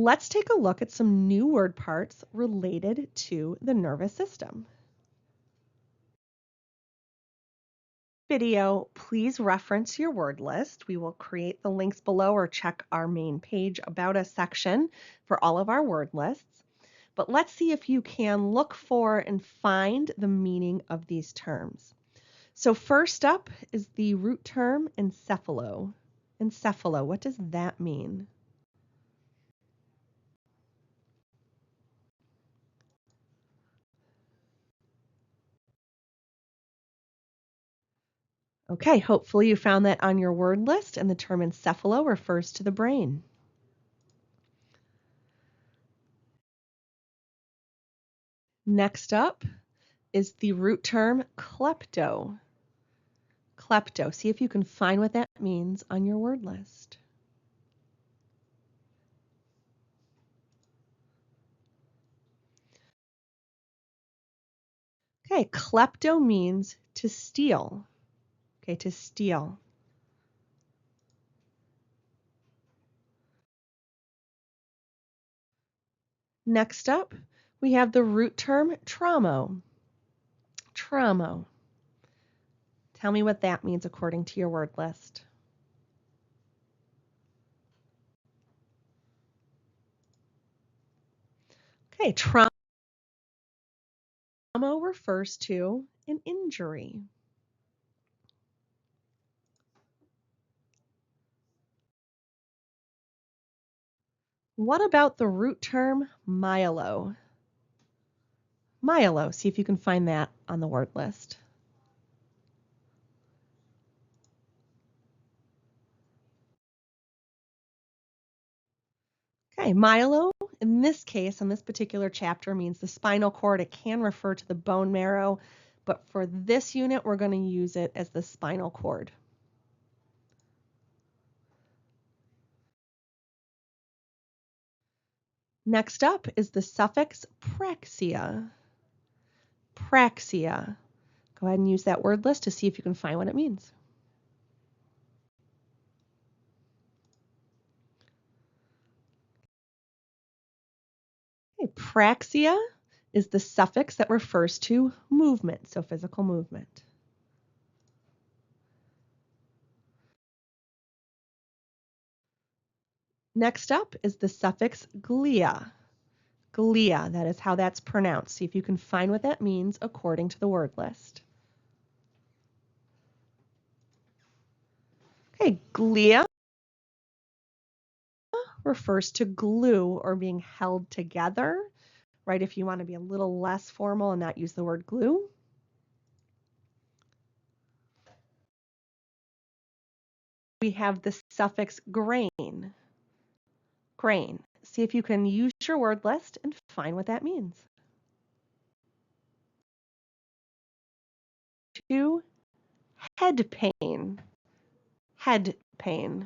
let's take a look at some new word parts related to the nervous system. Video, please reference your word list. We will create the links below or check our main page About Us section for all of our word lists. But let's see if you can look for and find the meaning of these terms. So first up is the root term encephalo. Encephalo, what does that mean? Okay, hopefully you found that on your word list, and the term encephalo refers to the brain. Next up is the root term klepto. Klepto. See if you can find what that means on your word list. Okay, klepto means to steal. Okay, to steal. Next up, we have the root term traumo. Traumo. Tell me what that means according to your word list. Okay, trauma refers to an injury. What about the root term myelo? Myelo, see if you can find that on the word list. Okay, myelo, in this case, in this particular chapter, means the spinal cord. It can refer to the bone marrow, but for this unit, we're going to use it as the spinal cord. Next up is the suffix praxia. Praxia. Go ahead and use that word list to see if you can find what it means. Okay, praxia is the suffix that refers to movement, so physical movement. Next up is the suffix glia. Glia, that is how that's pronounced. See if you can find what that means according to the word list. Okay, glia refers to glue or being held together, right? If you want to be a little less formal and not use the word glue. We have the suffix grain. Grain. See if you can use your word list and find what that means. To head pain. Head pain.